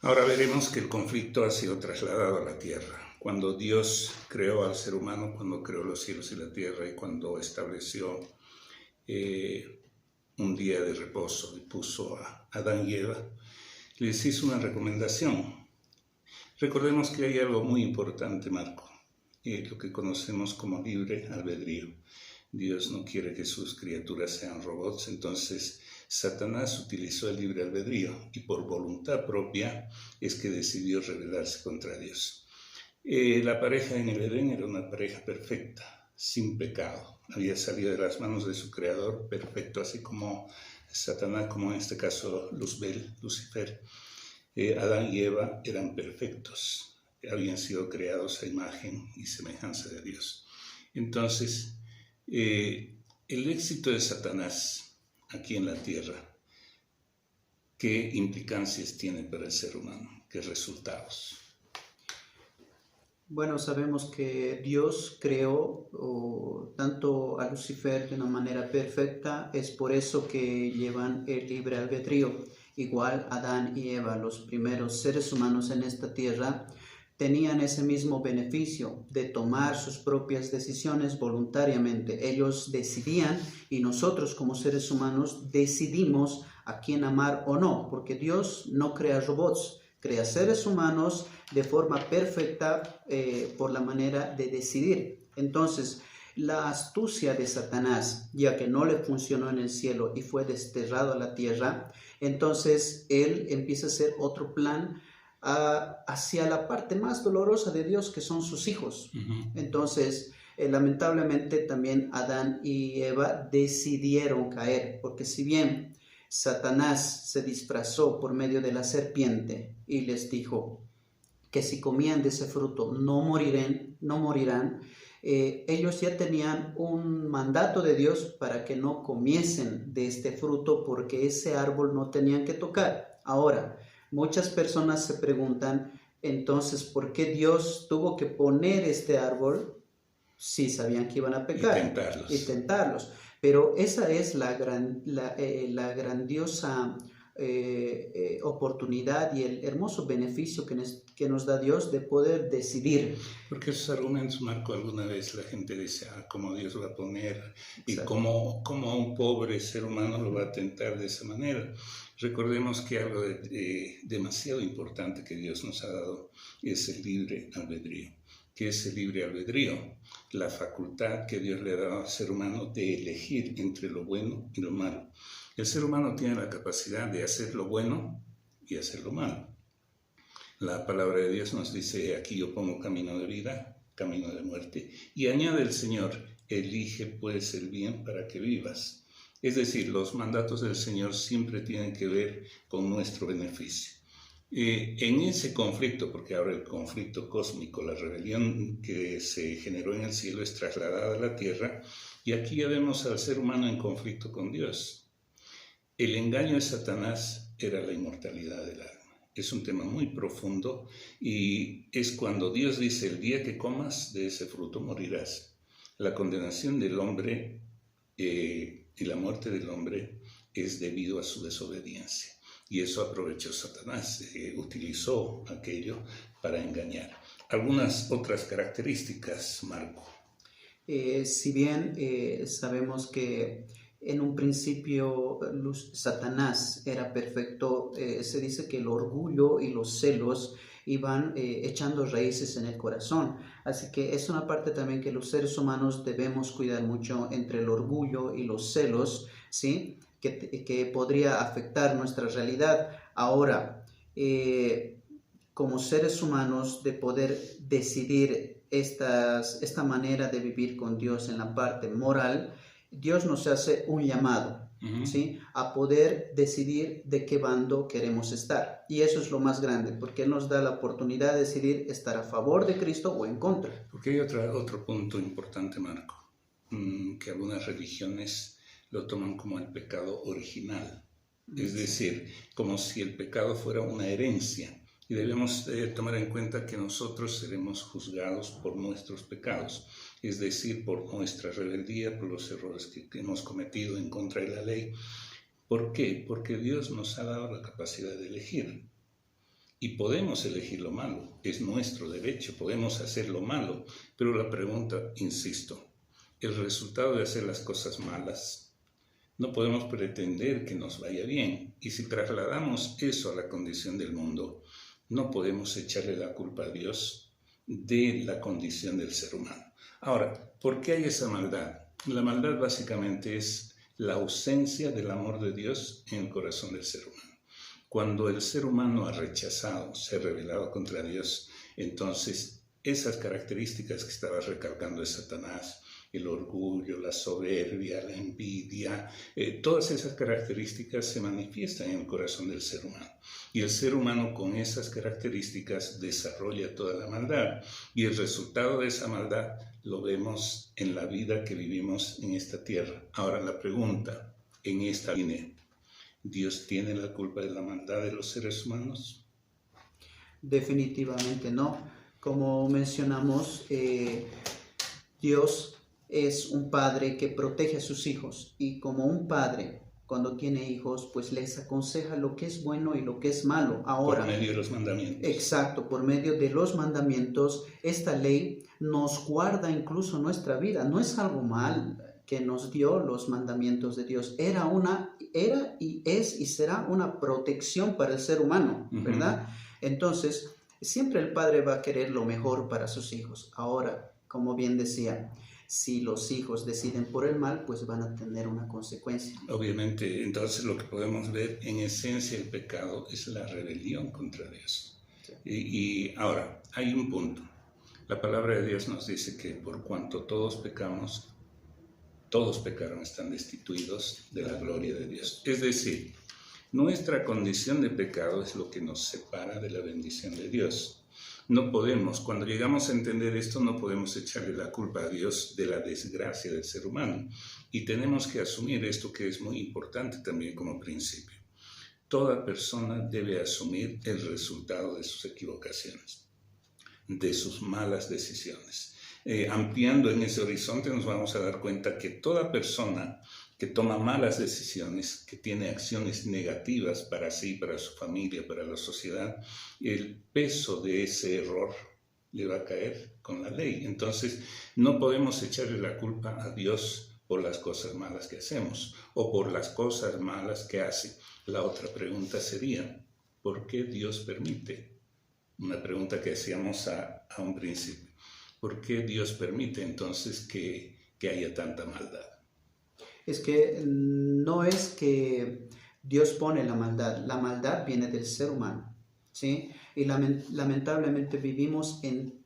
Ahora veremos que el conflicto ha sido trasladado a la tierra. Cuando Dios creó al ser humano, cuando creó los cielos y la tierra y cuando estableció un día de reposo y puso a Adán y Eva, les hizo una recomendación. Recordemos que hay algo muy importante, Marco, lo que conocemos como libre albedrío. Dios no quiere que sus criaturas sean robots, entonces Satanás utilizó el libre albedrío y por voluntad propia es que decidió rebelarse contra Dios. La pareja en el Edén era una pareja perfecta, sin pecado. Había salido de las manos de su creador perfecto, así como Satanás, como en este caso Luzbel, Lucifer. Adán y Eva eran perfectos, habían sido creados a imagen y semejanza de Dios. Entonces, el éxito de Satanás aquí en la tierra, ¿qué implicancias tiene para el ser humano? ¿Qué resultados? Bueno, sabemos que Dios creó tanto a Lucifer de una manera perfecta, es por eso que llevan el libre albedrío. Igual Adán y Eva, los primeros seres humanos en esta tierra, tenían ese mismo beneficio de tomar sus propias decisiones voluntariamente. Ellos decidían y nosotros como seres humanos decidimos a quién amar o no, porque Dios no crea robots, crea seres humanos de forma perfecta por la manera de decidir. Entonces, la astucia de Satanás, ya que no le funcionó en el cielo y fue desterrado a la tierra, entonces él empieza a hacer otro plan hacia la parte más dolorosa de Dios, que son sus hijos. Entonces, lamentablemente también Adán y Eva decidieron caer, porque si bien Satanás se disfrazó por medio de la serpiente y les dijo que si comían de ese fruto no morirán, ellos ya tenían un mandato de Dios para que no comiesen de este fruto, porque ese árbol no tenían que tocar. Ahora, muchas personas se preguntan, entonces, ¿por qué Dios tuvo que poner este árbol si sabían que iban a pecar? Y tentarlos. Pero esa es la grandiosa oportunidad y el hermoso beneficio que nos da Dios de poder decidir. Porque esos argumentos, Marco, alguna vez la gente dice, ¿cómo Dios va a poner? Y cómo a un pobre ser humano lo va a tentar de esa manera. Recordemos que algo demasiado importante que Dios nos ha dado es el libre albedrío. ¿Qué es el libre albedrío? La facultad que Dios le ha dado al ser humano de elegir entre lo bueno y lo malo. El ser humano tiene la capacidad de hacer lo bueno y hacer lo malo. La palabra de Dios nos dice, aquí yo pongo camino de vida, camino de muerte, y añade el Señor, elige pues el bien para que vivas. Es decir, los mandatos del Señor siempre tienen que ver con nuestro beneficio. En ese conflicto, porque ahora el conflicto cósmico, la rebelión que se generó en el cielo es trasladada a la tierra, y aquí ya vemos al ser humano en conflicto con Dios. El engaño de Satanás era la inmortalidad del alma. Es un tema muy profundo y es cuando Dios dice, el día que comas de ese fruto morirás. La condenación del hombre y la muerte del hombre es debido a su desobediencia. Y eso aprovechó Satanás, utilizó aquello para engañar. Algunas otras características, Marco. Si bien sabemos que en un principio Satanás era perfecto, se dice que el orgullo y los celos iban echando raíces en el corazón. Así que es una parte también que los seres humanos debemos cuidar mucho entre el orgullo y los celos, ¿sí? Que podría afectar nuestra realidad. Ahora, como seres humanos, de poder decidir esta manera de vivir con Dios en la parte moral, Dios nos hace un llamado, ¿sí? A poder decidir de qué bando queremos estar. Y eso es lo más grande, porque Él nos da la oportunidad de decidir estar a favor de Cristo o en contra. Porque hay otro punto importante, Marco, que algunas religiones lo toman como el pecado original. Es decir, como si el pecado fuera una herencia. y debemos tomar en cuenta que nosotros seremos juzgados por nuestros pecados, es decir, por nuestra rebeldía, por los errores que hemos cometido en contra de la ley. ¿Por qué? Porque Dios nos ha dado la capacidad de elegir. Y podemos elegir lo malo, es nuestro derecho, podemos hacer lo malo, pero la pregunta, insisto, el resultado de hacer las cosas malas, no podemos pretender que nos vaya bien, y si trasladamos eso a la condición del mundo, no podemos echarle la culpa a Dios de la condición del ser humano. Ahora, ¿por qué hay esa maldad? La maldad básicamente es la ausencia del amor de Dios en el corazón del ser humano. Cuando el ser humano ha rechazado, se ha rebelado contra Dios, entonces esas características que estaba recalcando de Satanás, el orgullo, la soberbia, la envidia, todas esas características se manifiestan en el corazón del ser humano. Y el ser humano con esas características desarrolla toda la maldad. Y el resultado de esa maldad lo vemos en la vida que vivimos en esta tierra. Ahora la pregunta, en esta línea, ¿Dios tiene la culpa de la maldad de los seres humanos? Definitivamente no. Como mencionamos, Dios es un padre que protege a sus hijos, y como un padre, cuando tiene hijos, pues les aconseja lo que es bueno y lo que es malo. Ahora, por medio de los mandamientos. Exacto, por medio de los mandamientos, esta ley nos guarda incluso nuestra vida. No es algo mal que nos dio los mandamientos de Dios. Era y es y será una protección para el ser humano, ¿verdad? Entonces, siempre el padre va a querer lo mejor para sus hijos. Ahora, como bien decía, si los hijos deciden por el mal, pues van a tener una consecuencia. Obviamente, entonces lo que podemos ver en esencia el pecado es la rebelión contra Dios. Sí. Y ahora, hay un punto. La palabra de Dios nos dice que por cuanto todos pecamos, todos pecaron, están destituidos de la gloria de Dios. Es decir, nuestra condición de pecado es lo que nos separa de la bendición de Dios. No podemos, cuando llegamos a entender esto, no podemos echarle la culpa a Dios de la desgracia del ser humano. Y tenemos que asumir esto, que es muy importante también como principio. Toda persona debe asumir el resultado de sus equivocaciones, de sus malas decisiones. Ampliando en ese horizonte nos vamos a dar cuenta que toda persona que toma malas decisiones, que tiene acciones negativas para sí, para su familia, para la sociedad, el peso de ese error le va a caer con la ley. Entonces, no podemos echarle la culpa a Dios por las cosas malas que hacemos o por las cosas malas que hace. La otra pregunta sería, ¿por qué Dios permite? Una pregunta que hacíamos a un principio. ¿Por qué Dios permite entonces que haya tanta maldad? Es que no es que Dios pone la maldad viene del ser humano, ¿sí? Y lamentablemente vivimos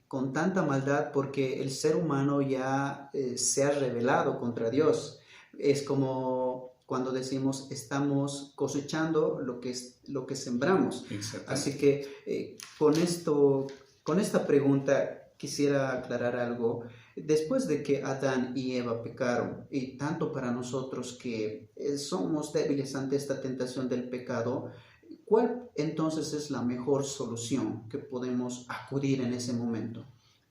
con tanta maldad porque el ser humano ya se ha rebelado contra Dios. Es como cuando decimos estamos cosechando lo que sembramos. Así que con esta pregunta quisiera aclarar algo. Después de que Adán y Eva pecaron, y tanto para nosotros que somos débiles ante esta tentación del pecado, ¿cuál entonces es la mejor solución que podemos acudir en ese momento?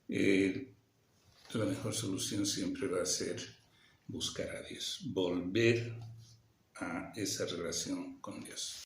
La mejor solución siempre va a ser buscar a Dios, volver a esa relación con Dios.